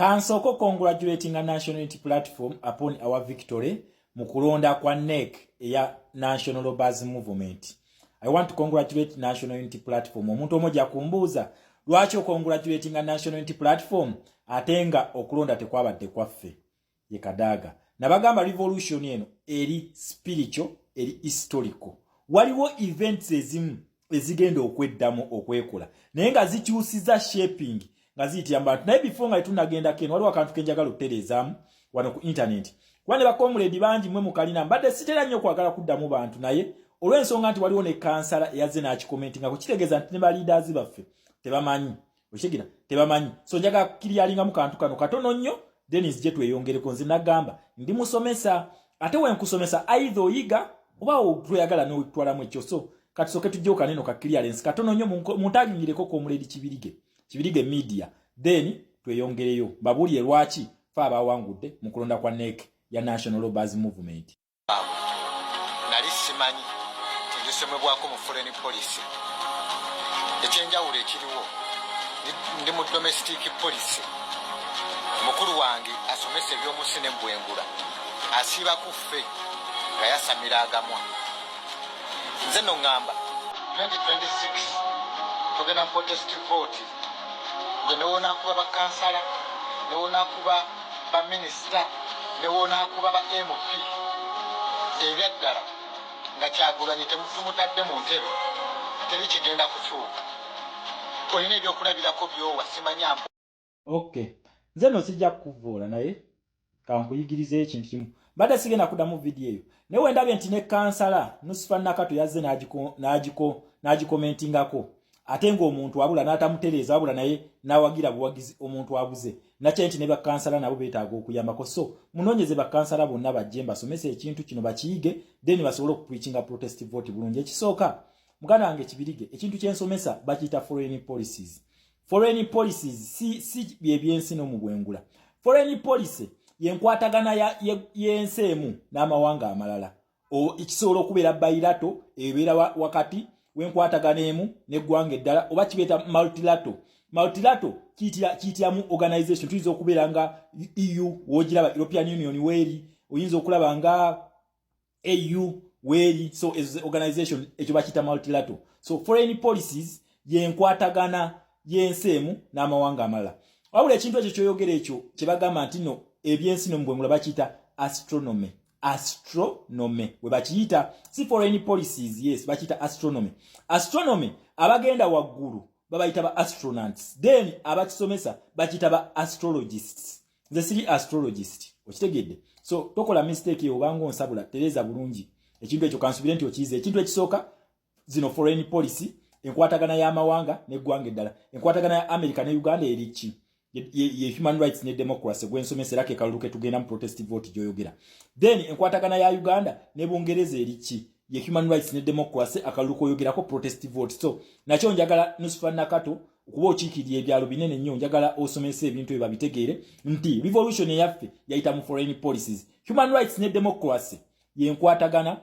Kansoko congratulating a national unity platform upon our victory mu kulonda kwa NEC ya National Robbers Movement. I want to congratulate National Unity Platform. Omuntu omoja kumbuza lwaki congratulating a National Unity Platform atenga okulonda tekwabadde kwaffe ye Kadaga. Nabagamba revolution eno eri spiritual eri historical. Waliwo events ezimu ezigenda okweddamu okwekola naye nga zikyusiza shaping nga ziyitira abantu naye before nga tunagenda keno waliwo akantu kenjagala okutereezaamu wano ku internet kwane bakomuledi bangi mwe mukalina mbadde sitera nnyo kwagala kuddamu bantu naye olw'ensonga nti waliwo ne kansala yazze n'akikomentinga ku kitegeeza nti ne ba leaders baffe tebamanyi oshigira tebamanyi so njaga kukiryalinga mu kantu kano katono nnyo Dennis je tweyongereko nze nagamba ndi musomesa ate wenkusomesa aidha oyiga oba otweyagala n'otwalamu ekyo so katusoke tujjo kaneno ka clearance katono nnyo muntagingireko komuledi kibirige media then tweyongereyo babulye lwaki fa abawangudde mu kulonda kwa NEC ya National Robbers Movement. Nali simanyi tulisomebwako mu foreign policy ekyenjawulo ekiriwo ndi mu domestic policy mukulu wange asomesa ebyomusi n'embwengula asiiba ku ffe nga yasamira agamwa nze no ngamba 2026 tugenda protest vote nze newona kuba bakansala newona kuba baminister newona kuba ba MP ebyaddala nga Kyagulanyi temutadde mu ntebe teri kigenda kukyuka olina ebyokulabirako byowa simanyambo. Okay nze no sijja kuvoola naye kankuyigiriza ekintu kimu mbadde sigenda kuddamu video eyo naye wendabye nti ne kansala Nusifa Nakato yazze n'agikomentingako ate ng'omuntu abula n'atamutereeza wabula naye n'awagira buwagizi omuntu abuze nakyenti ne bakansala nabo beetaaga okuyambako so munoonyeze bakansala bonna bajje mbasomesa ekintu kino bakiyige then basobole okupreachinga protest vote bulungi. Ekisooka muganda wange Kibirige ekintu kyensomesa bakiyita foreign policies. Foreign policies si byebyensi no mu bwengula. Foreign policy yenkwatagana y'ensi emu n'amawanga amalala ekisobola okubeera bayirato ebeera wakati wenkwatagana emu n'eggwanga eddala oba kibeeta multilateral kiyitiramu organization tuyinza okubeera nga EU wogiraba European Union weeri oyinza okulaba nga AU weeri so organization ekyo bakiyita multilateral. So foreign policies yenkwatagana y'ensi emu n'amawanga amalala wabula ekintu ekyo kyoyogera ekyo kye bagamba nti no ebyensi no mu bwengula bakiyita astronomy we bakiyita si foreign policies yes bakiyita astronomy abagenda waggulu babayita ba astronauts then abakisomesa bakiyita ba astrologists nze siri astrologist okitegedde so tokola mistake yo obanga onsabula tereza bulungi ekintu ekyo kansubire nti okiyize ekintu ekisooka zino foreign policy enkwatagana y'amawanga n'eggwanga eddala enkwatagana ya America ne Uganda eriki ye human rights ne democracy gwensomesera ke kaluluke tugenda mu protest vote gyoyogera then enkwatagana ya Uganda ne Bungereza eriki ye human rights ne democracy akaluluko yogerako protest vote so nakyo njagala Nusifa Nakato okuba okiikirira ebyalo binene nnyo njagala osomesa ebintu ebyo babitegeere nti revolution eyaffe yayita mu foreign policies human rights ne democracy ye enkwatagana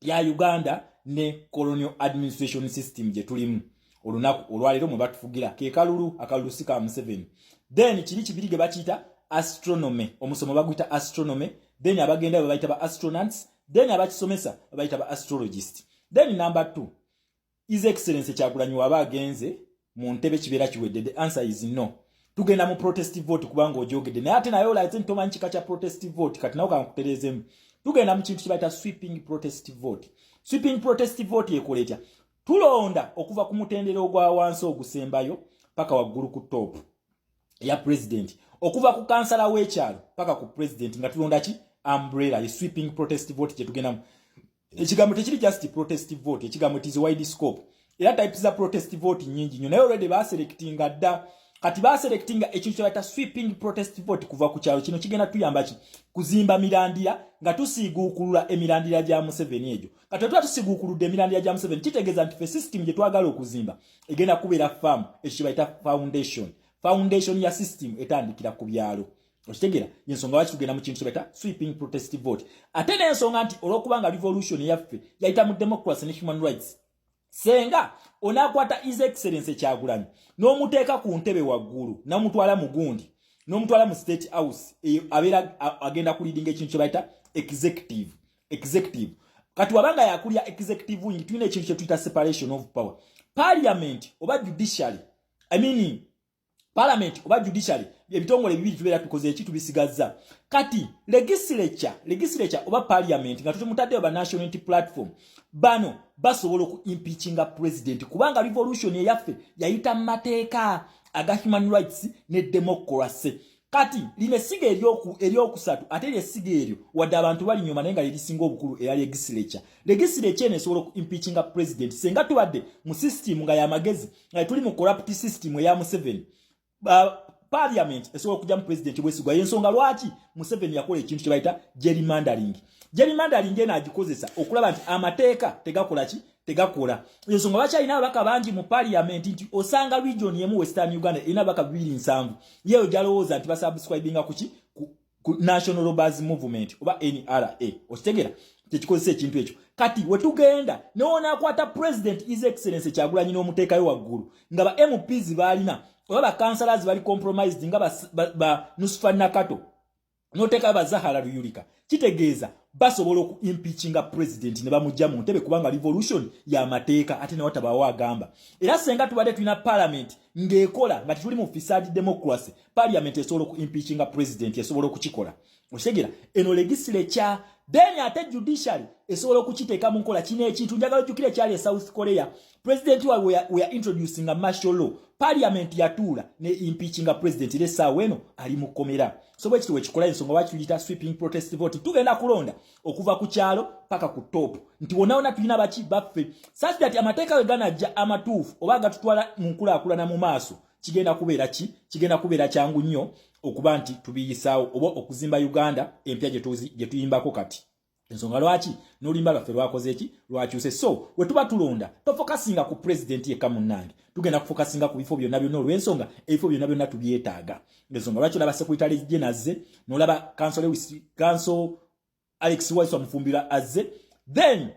ya Uganda ne colonial administration system je tulimu olunaku olwalero mwe batufugira ke akalulu sika Museveni then Kibirige bakiyita astronomy omusomo baguyita astronomy then abagenda babayita ba astronauts then abakisomesa babayita ba astrologist then number 2 His Excellency Kyagulanyi waba agenze mu ntebe kibeera kiwedde the answer is no tugenda mu protest vote kubanga ojogedde naye ate nayo olaze ntomanyi kika kya protest vote kati nawo kankutereezemu tugenda mu kintu kibayita sweeping protest vote yekoletya tulonda okuva ku mutendera ogwa wansi ogusembayo paka waggulu ku top ya president okuva ku kansala w'ekyalo paka ku president nga tulonda ki umbrella ye sweeping protest vote gye tugendamu ekigambo tekiri just protest vote ekigambo tizi wide scope era types za protest vote nyingi nnyo naye already baselectinga dda kati baselectinga ekintu ky'abayita sweeping protest vote kuva ku kyalo kino kigenda tuyamba ki kuzimba mirandira nga tusiiguukulula emirandira gya Museveni egyo kati tuba tusiiguukuludde emirandira gya Museveni kitegeeza nti fe system gye twagala okuzimba egenda kubeera farm ekyo bayita foundation ya system etandikira ku byalo okitegeera yensonga lwaki tugenda mu kintu ky'abayita sweeping protest vote ate n'ensonga nti olw'okubanga revolution yaffe yayita mu democracy ne human rights senga onakwata His Excellency Kyagulanyi n'omuteeka ku ntebe waggulu namutwala mugundi n'omutwala mu state house abeera agenda ku leading ekintu kye bayita executive kati wabanga yakulya executive wing tulina ekintu kye tuyita separation of power. Parliament oba judiciary Parliament oba judiciary ebitongole bibiri tubeera tukoze ekitu bisigazza. Kati legislature oba parliament nga tutumutaddeyo ba national unity platform bano basobola ku impeachinga president kubanga revolution eyaffe yayita mu mateeka aga human rights ne democracy. Kati line siga eryokusatu ate lyesiga eryo wadde abantu bali nyuma naye nga lyerisinga obukulu eya legislature eno esobola ku impeachinga president senga tubadde mu system nga yamagezi nga tuli mu corrupt system eya Museveni. Parliament esobola okujja mu president bwesigwa yensonga lwaki Museveni yakola ekintu kye bayita gerrymandering eno agikozesa okulaba nti amateeka tegakola yensonga bakyalina ababaka bangi mu parliament nti osanga region yemu Western Uganda erina ababaka 270 yeyo gyalowooza nti basubscribinga ku National Robbers Movement oba NRA okitegera tekikozesa ekintu ekyo. Kati wetugenda newonakwata president his excellency Kyagulanyi n'omuteekayo waggulu nga ba MPs baalina oba ba councillors bali compromised nga ba Nusfa Nakato noteeka ba Zahara Ruyulika kitegeeza basobola ku impeachinga president ne bamujja mu ntebe kubanga revolution ya mateeka ate ne watabawo agamba. Era senga tubadde tulina parliament ng'ekola nga tuli mu fisadi democracy parliament esobola ku impeachinga president esobola okukikola okitegera eno legislature then ate judiciary esobola okukiteeka mu nkola kino ekintu njagala ojjukire kyali e South Korea president we are introducing a martial law parliament yatuula ne impeachinga president lesaawa eno ali mu kkomera. So bwe kitwe kikola ensonga bakiyita sweeping protest vote tugenda kulonda okuva ku kyalo paka ku top nti wona tulina baki baffe such that amateeka we ganajja amatuufu oba gatutwala mu nkulaakulana mu maaso kigenda kubeera kyangu nnyo okuba nti tubiyisaawo oba okuzimba Uganda empya gye tuyimbako kati. Ensonga lwaki n'olimba lwaffe lwakoze eki lwakyuse. So we tuba tulonda tofokasinga ku president yekka munnange tugenda kufokasinga ku bifo byonna byonna olw'ensonga ebifo byonna byonna tubyetaaga. Ensonga lwaki olaba secretary general azze n'olaba council Alex Waiswa Mufumbira azze then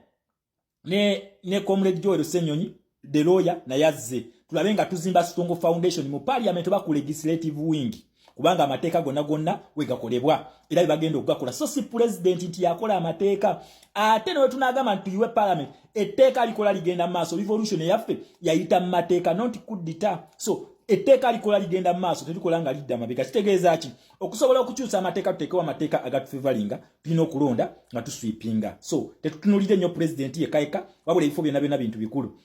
ne comrade Joel Senyonyi the lawyer naye azze tulabe nga tuzimba Stongo Foundation mu parliament oba ku legislative wing kubanga amateeka gonna wegakolebwa era bagenda okugakola. So si president nti yakola amateeka ate ne tunagamba nti tuyiwe parliament etteeka likola ligenda maaso revolution yaffe yayita mu mateeka not kudita. So etteeka likola ligenda maaso terikola nga lidda mabega kitegeeza ki okusobola okukyusa amateeka tutekewa amateeka agatufevalinga tulina okulonda nga tusweepinga. So tetutunulire nnyo president yekayeka wabula ebifo byonna bintu bikulu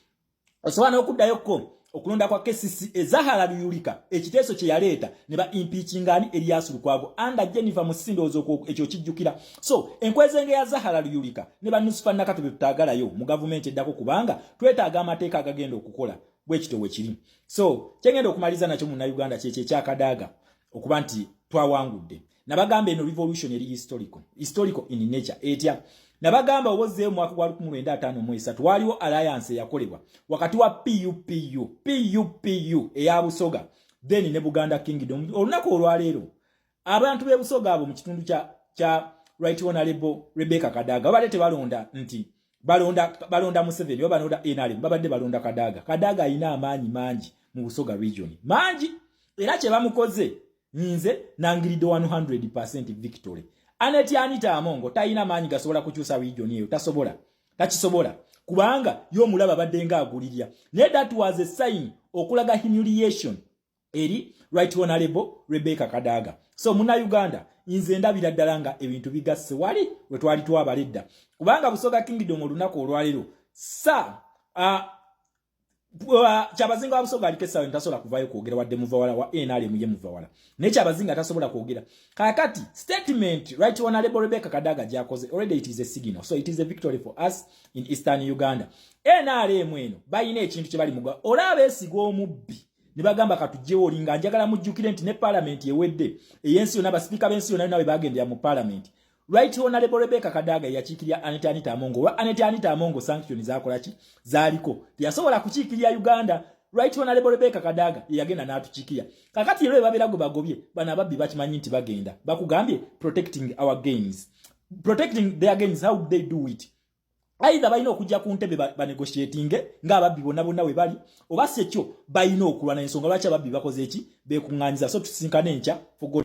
osobola n'okuddayoko okulonda kwa KCC Zahara Ruyulika ekiteeso kye yaleeta ne ba impeachingani Elias Lukwago anda Jennifer Musindozo ekyo kijjukira. So enkwezenge ya Zahara Ruyulika ne ba Nusfa Nakato betutagalayo mu government eddako kubanga twetaaga amateeka agagenda okukola bwe kito we kiri. So kyengenda okumaliza nakyo mu Uganda kyekye kyakadaaga okuba nti twawangudde nabagamba eno revolution eri historical in nature etya nabagamba obozzeeyo mwaka gwa 1953 waliwo alliance yakolebwa wakati wa PUPU eya Busoga then ne Buganda Kingdom. Olunaku olwaleero abantu b'e Busoga abo mu kitundu kya Right Honorable Rebecca Kadaga babadde tebalonda nti balonda Museveni oba balonda NRM babadde balonda Kadaga alina amaanyi mangi mu Busoga region mangi era kye bamukoze nze nangiridde 100% victory. Aneti Amongo tayina maanyi gasobola kukyusa region eyo takisobola kubanga y'omulaba badde nga agulirya naye that was a sign okulaga humiliation eri Right Honorable Rebecca Kadaga. So muna Uganda nze ndabira ddala nga ebintu bigasse wali we twali twabaledda kubanga Busoga Kingdom olunaku olwaliro Kyabazinga Busoga alikesa ntasobola kuvayo kwogera wadde muvawala wa NRM ye muvawala naye Kyabazinga tasobola kwogera kakati statement Right Honorable Rebecca Kadaga gyakoze already it is a signal. So it is a victory for us in Eastern Uganda. NRM eno bayina ekintu kye bali muga olaba esiga omubbi ne bagamba katujjewo olinga njagala mujjukire nti ne parliament yewedde eyensi yonna baspeaker b'ensi yonna nawe bagendera mu parliament. Right Honorable Rebecca Kadaga yakiikirya Aneti Amongo wa Aneti Amongo sanction zakola ki zaliko yasobola kukiikirya Uganda. Right Honorable Rebecca Kadaga yagenda n'atukiikirya kakati lwe babera go bagobye bana ababbi bakimanyi nti bagenda bakugambye protecting our gains how they do it Either balina okujja ku ntebe banegotiatinge ng'ababbi bonna we bali oba si ekyo balina okulwana ensonga lwaki ababbi bakoze eki beekuŋŋaanyiza so tusinkane enkya